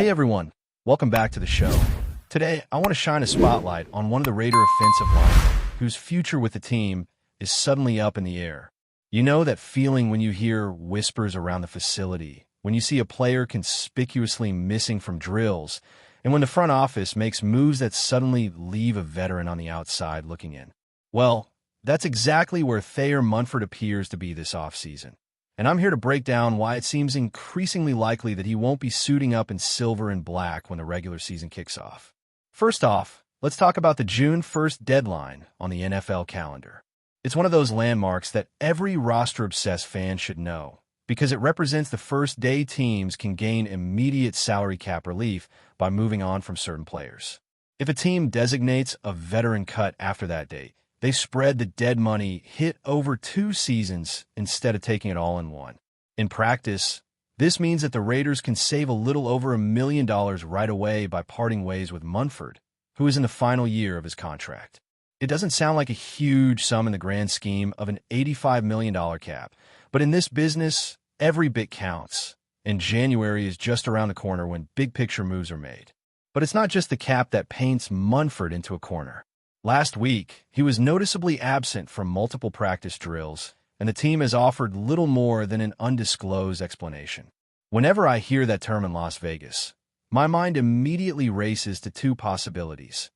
Hey everyone, welcome back to the show. Today, I want to shine a spotlight on one of the Raider offensive linemen whose future with the team is suddenly up in the air. You know that feeling when you hear whispers around the facility, when you see a player conspicuously missing from drills, and when the front office makes moves that suddenly leave a veteran on the outside looking in. Well, that's exactly where Thayer Munford appears to be this offseason. And I'm here to break down why it seems increasingly likely that he won't be suiting up in silver and black when the regular season kicks off. First off, let's talk about the June 1st deadline on the NFL calendar. It's one of those landmarks that every roster-obsessed fan should know, because it represents the first day teams can gain immediate salary cap relief by moving on from certain players. If a team designates a veteran cut after that date, they spread the dead money hit over 2 seasons instead of taking it all in one. In practice, this means that the Raiders can save a little over $1 million right away by parting ways with Munford, who is in the final year of his contract. It doesn't sound like a huge sum in the grand scheme of an $85 million cap, but in this business, every bit counts, and January is just around the corner when big-picture moves are made. But it's not just the cap that paints Munford into a corner. Last week, he was noticeably absent from multiple practice drills, and the team has offered little more than an undisclosed explanation. Whenever I hear that term in Las Vegas, my mind immediately races to 2 possibilities.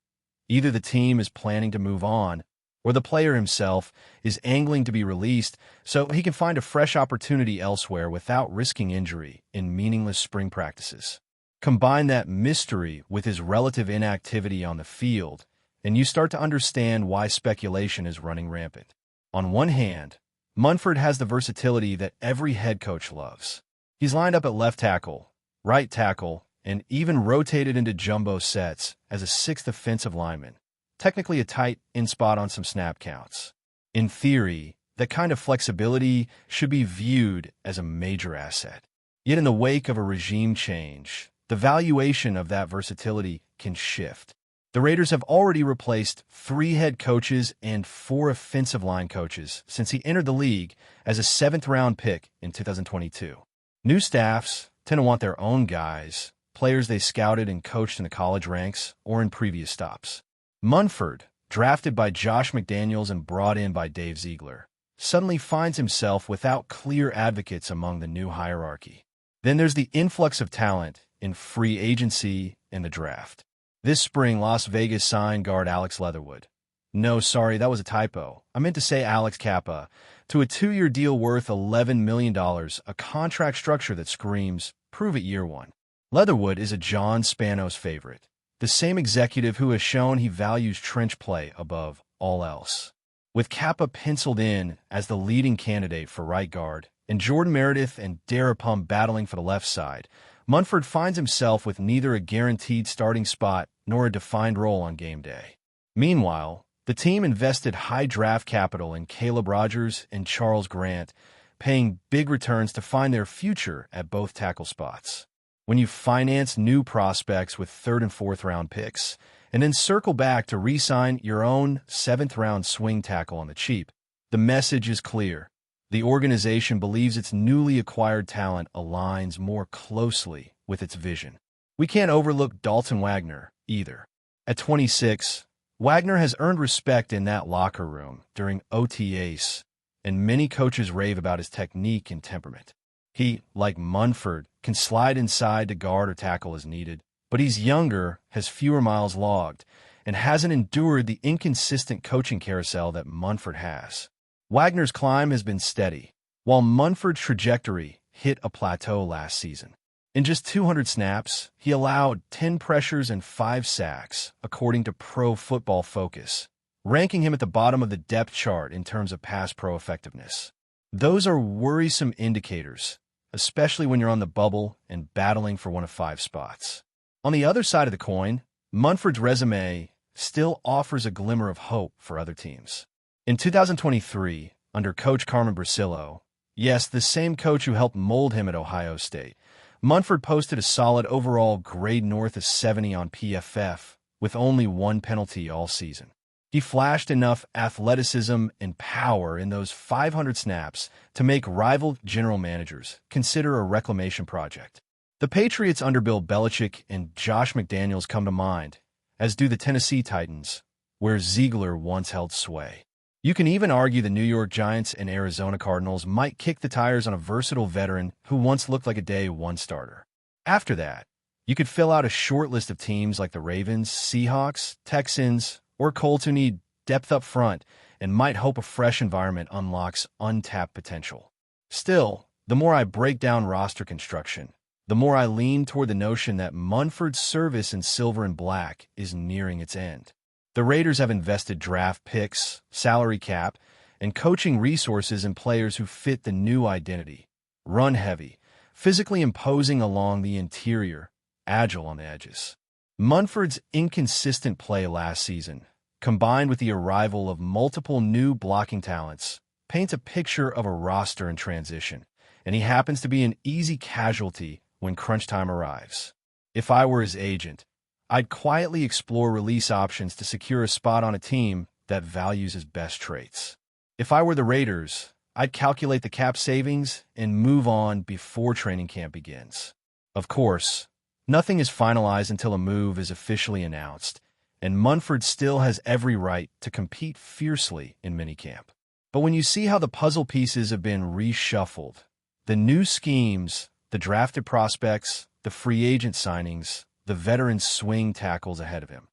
Either the team is planning to move on, or the player himself is angling to be released so he can find a fresh opportunity elsewhere without risking injury in meaningless spring practices. Combine that mystery with his relative inactivity on the field, and you start to understand why speculation is running rampant. On one hand, Munford has the versatility that every head coach loves. He's lined up at left tackle, right tackle, and even rotated into jumbo sets as a 6th offensive lineman, technically a tight end spot on some snap counts. In theory, that kind of flexibility should be viewed as a major asset. Yet in the wake of a regime change, the valuation of that versatility can shift. The Raiders have already replaced 3 head coaches and 4 offensive line coaches since he entered the league as a 7th-round pick in 2022. New staffs tend to want their own guys, players they scouted and coached in the college ranks or in previous stops. Munford, drafted by Josh McDaniels and brought in by Dave Ziegler, suddenly finds himself without clear advocates among the new hierarchy. Then there's the influx of talent in free agency and the draft. This spring, Las Vegas signed guard Alex Leatherwood. No, sorry, that was a typo. I meant to say Alex Kappa, to a 2-year deal worth $11 million, a contract structure that screams, prove it year one. Leatherwood is a John Spanos favorite, the same executive who has shown he values trench play above all else. With Kappa penciled in as the leading candidate for right guard, and Jordan Meredith and Darapum battling for the left side, Munford finds himself with neither a guaranteed starting spot nor a defined role on game day. Meanwhile, the team invested high draft capital in Caleb Rogers and Charles Grant, paying big returns to find their future at both tackle spots. When you finance new prospects with 3rd and 4th round picks, and then circle back to re-sign your own 7th round swing tackle on the cheap, the message is clear. The organization believes its newly acquired talent aligns more closely with its vision. We can't overlook Dalton Wagner, either. At 26, Wagner has earned respect in that locker room during OTAs, and many coaches rave about his technique and temperament. He, like Munford, can slide inside to guard or tackle as needed, but he's younger, has fewer miles logged, and hasn't endured the inconsistent coaching carousel that Munford has. Wagner's climb has been steady, while Munford's trajectory hit a plateau last season. In just 200 snaps, he allowed 10 pressures and 5 sacks, according to Pro Football Focus, ranking him at the bottom of the depth chart in terms of pass pro effectiveness. Those are worrisome indicators, especially when you're on the bubble and battling for one of 5 spots. On the other side of the coin, Munford's resume still offers a glimmer of hope for other teams. In 2023, under Coach Carmen Bracillo, yes, the same coach who helped mold him at Ohio State, Munford posted a solid overall grade north of 70 on PFF, with only 1 penalty all season. He flashed enough athleticism and power in those 500 snaps to make rival general managers consider a reclamation project. The Patriots under Bill Belichick and Josh McDaniels come to mind, as do the Tennessee Titans, where Ziegler once held sway. You can even argue the New York Giants and Arizona Cardinals might kick the tires on a versatile veteran who once looked like a day one starter. After that, you could fill out a short list of teams like the Ravens, Seahawks, Texans, or Colts who need depth up front and might hope a fresh environment unlocks untapped potential. Still, the more I break down roster construction, the more I lean toward the notion that Munford's service in silver and black is nearing its end. The Raiders have invested draft picks, salary cap, and coaching resources in players who fit the new identity. Run heavy, physically imposing along the interior, agile on the edges. Munford's inconsistent play last season, combined with the arrival of multiple new blocking talents, paints a picture of a roster in transition, and he happens to be an easy casualty when crunch time arrives. If I were his agent, I'd quietly explore release options to secure a spot on a team that values his best traits. If I were the Raiders, I'd calculate the cap savings and move on before training camp begins. Of course, nothing is finalized until a move is officially announced, and Munford still has every right to compete fiercely in minicamp. But when you see how the puzzle pieces have been reshuffled, the new schemes, the drafted prospects, the free agent signings, the veteran swing tackles ahead of him,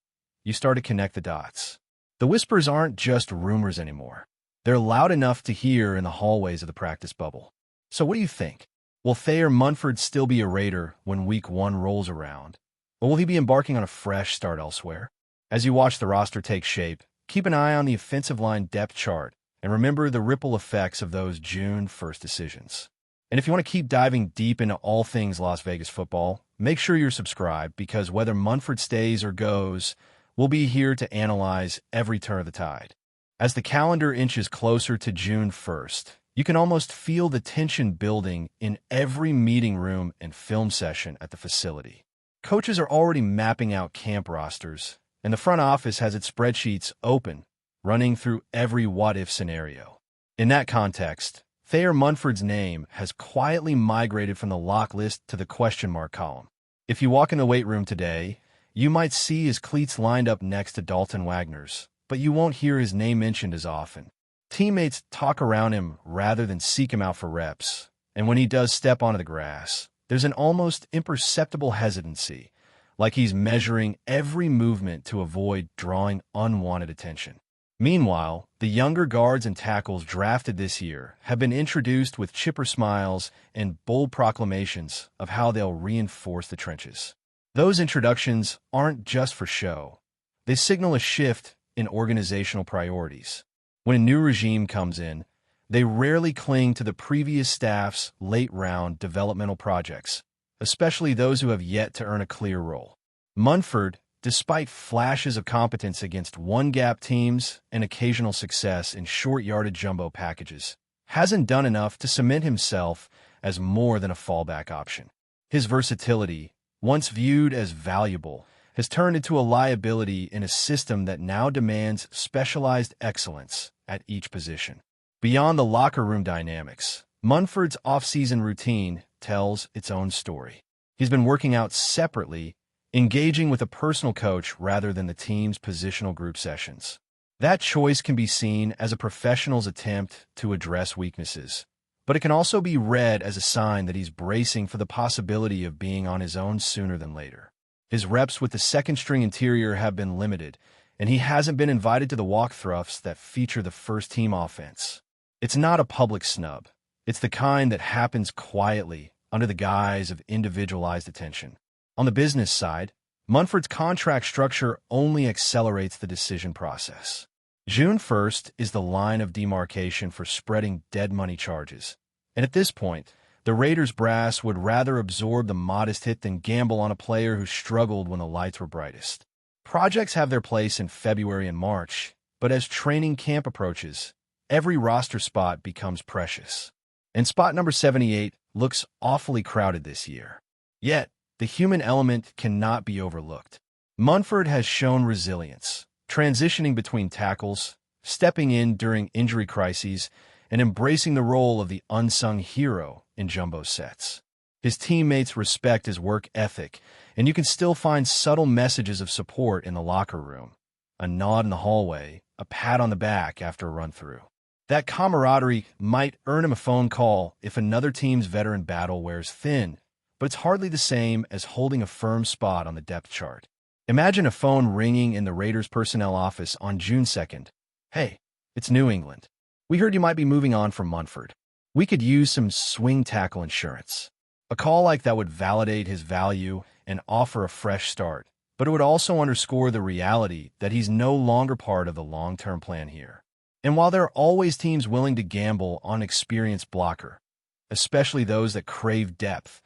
you start to connect the dots. The whispers aren't just rumors anymore. They're loud enough to hear in the hallways of the practice bubble. So what do you think? Will Thayer Munford still be a Raider when Week 1 rolls around? Or will he be embarking on a fresh start elsewhere? As you watch the roster take shape, keep an eye on the offensive line depth chart and remember the ripple effects of those June 1st decisions. And if you want to keep diving deep into all things Las Vegas football, make sure you're subscribed because whether Munford stays or goes, we'll be here to analyze every turn of the tide. As the calendar inches closer to June 1st, you can almost feel the tension building in every meeting room and film session at the facility. Coaches are already mapping out camp rosters, and the front office has its spreadsheets open, running through every what-if scenario. In that context, Thayer Munford's name has quietly migrated from the lock list to the question mark column. If you walk in the weight room today, you might see his cleats lined up next to Dalton Wagner's, but you won't hear his name mentioned as often. Teammates talk around him rather than seek him out for reps, and when he does step onto the grass, there's an almost imperceptible hesitancy, like he's measuring every movement to avoid drawing unwanted attention. Meanwhile, the younger guards and tackles drafted this year have been introduced with chipper smiles and bold proclamations of how they'll reinforce the trenches. Those introductions aren't just for show. They signal a shift in organizational priorities. When a new regime comes in, they rarely cling to the previous staff's late-round developmental projects, especially those who have yet to earn a clear role. Munford, despite flashes of competence against one-gap teams and occasional success in short-yardage jumbo packages, hasn't done enough to cement himself as more than a fallback option. His versatility, once viewed as valuable, has turned into a liability in a system that now demands specialized excellence at each position. Beyond the locker room dynamics, Munford's off-season routine tells its own story. He's been working out separately, engaging with a personal coach rather than the team's positional group sessions. That choice can be seen as a professional's attempt to address weaknesses, but it can also be read as a sign that he's bracing for the possibility of being on his own sooner than later. His reps with the second-string interior have been limited, and he hasn't been invited to the walkthroughs that feature the first-team offense. It's not a public snub. It's the kind that happens quietly under the guise of individualized attention. On the business side, Munford's contract structure only accelerates the decision process. June 1st is the line of demarcation for spreading dead money charges, and at this point, the Raiders brass would rather absorb the modest hit than gamble on a player who struggled when the lights were brightest. Projects have their place in February and March, but as training camp approaches, every roster spot becomes precious. And spot number 78 looks awfully crowded this year. Yet, the human element cannot be overlooked. Munford has shown resilience, transitioning between tackles, stepping in during injury crises, and embracing the role of the unsung hero in jumbo sets. His teammates respect his work ethic, and you can still find subtle messages of support in the locker room. A nod in the hallway, a pat on the back after a run-through. That camaraderie might earn him a phone call if another team's veteran battle wears thin, but it's hardly the same as holding a firm spot on the depth chart. Imagine a phone ringing in the Raiders personnel office on June 2nd. "Hey, it's New England. We heard you might be moving on from Munford. We could use some swing tackle insurance." A call like that would validate his value and offer a fresh start, but it would also underscore the reality that he's no longer part of the long-term plan here. And while there are always teams willing to gamble on an experienced blocker, especially those that crave depth,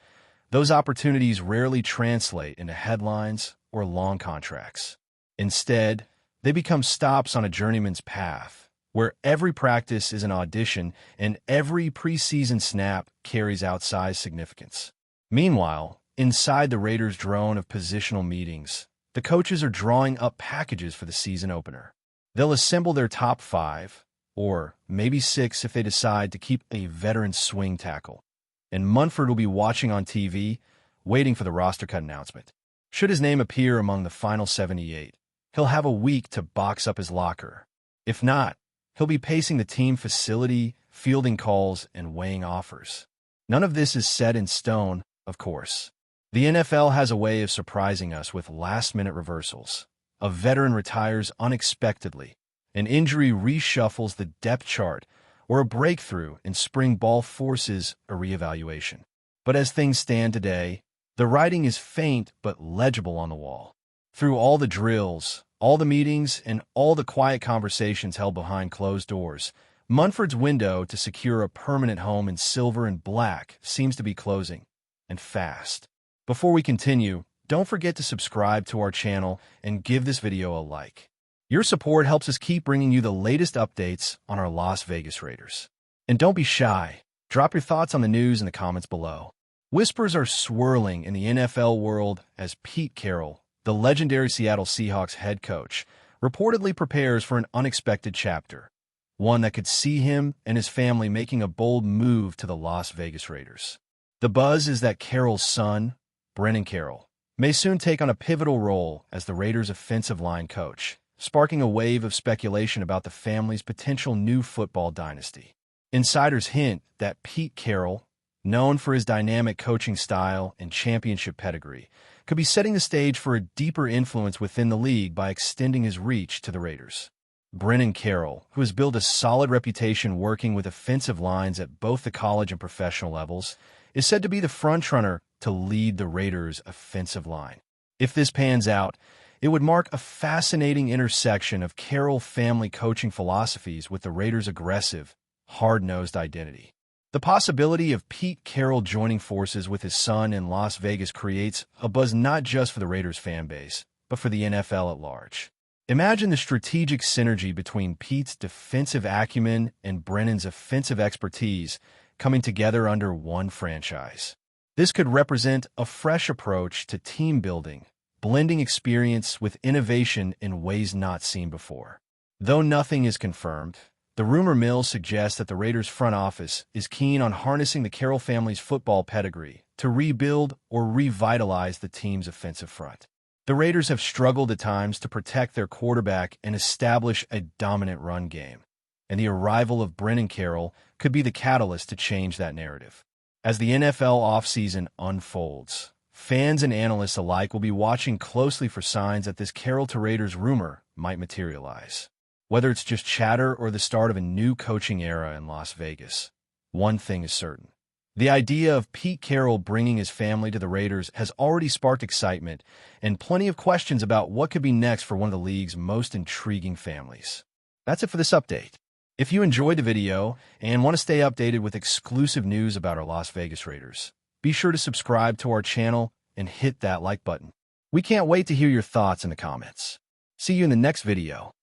those opportunities rarely translate into headlines or long contracts. Instead, they become stops on a journeyman's path, where every practice is an audition and every preseason snap carries outsized significance. Meanwhile, inside the Raiders' drone of positional meetings, the coaches are drawing up packages for the season opener. They'll assemble their top 5, or maybe 6 if they decide to keep a veteran swing tackle. And Munford will be watching on TV, waiting for the roster cut announcement. Should his name appear among the final 78, he'll have a week to box up his locker. If not, he'll be pacing the team facility, fielding calls, and weighing offers. None of this is set in stone, of course. The NFL has a way of surprising us with last-minute reversals. A veteran retires unexpectedly, an injury reshuffles the depth chart, or a breakthrough in spring ball forces a reevaluation. But as things stand today, the writing is faint but legible on the wall. Through all the drills, all the meetings, and all the quiet conversations held behind closed doors, Munford's window to secure a permanent home in silver and black seems to be closing, and fast. Before we continue, don't forget to subscribe to our channel and give this video a like. Your support helps us keep bringing you the latest updates on our Las Vegas Raiders. And don't be shy. Drop your thoughts on the news in the comments below. Whispers are swirling in the NFL world as Pete Carroll, the legendary Seattle Seahawks head coach, reportedly prepares for an unexpected chapter, one that could see him and his family making a bold move to the Las Vegas Raiders. The buzz is that Carroll's son, Brennan Carroll, may soon take on a pivotal role as the Raiders' offensive line coach, sparking a wave of speculation about the family's potential new football dynasty. Insiders hint that Pete Carroll, known for his dynamic coaching style and championship pedigree, could be setting the stage for a deeper influence within the league by extending his reach to the Raiders. Brennan Carroll, who has built a solid reputation working with offensive lines at both the college and professional levels, is said to be the frontrunner to lead the Raiders' offensive line. If this pans out, it would mark a fascinating intersection of Carroll family coaching philosophies with the Raiders' aggressive, hard-nosed identity. The possibility of Pete Carroll joining forces with his son in Las Vegas creates a buzz not just for the Raiders fan base, but for the NFL at large. Imagine the strategic synergy between Pete's defensive acumen and Brennan's offensive expertise coming together under one franchise. This could represent a fresh approach to team building, blending experience with innovation in ways not seen before. Though nothing is confirmed, the rumor mill suggests that the Raiders' front office is keen on harnessing the Carroll family's football pedigree to rebuild or revitalize the team's offensive front. The Raiders have struggled at times to protect their quarterback and establish a dominant run game, and the arrival of Brennan Carroll could be the catalyst to change that narrative. As the NFL offseason unfolds, fans and analysts alike will be watching closely for signs that this Carroll to Raiders rumor might materialize. Whether it's just chatter or the start of a new coaching era in Las Vegas, one thing is certain. The idea of Pete Carroll bringing his family to the Raiders has already sparked excitement and plenty of questions about what could be next for one of the league's most intriguing families. That's it for this update. If you enjoyed the video and want to stay updated with exclusive news about our Las Vegas Raiders, be sure to subscribe to our channel and hit that like button. We can't wait to hear your thoughts in the comments. See you in the next video.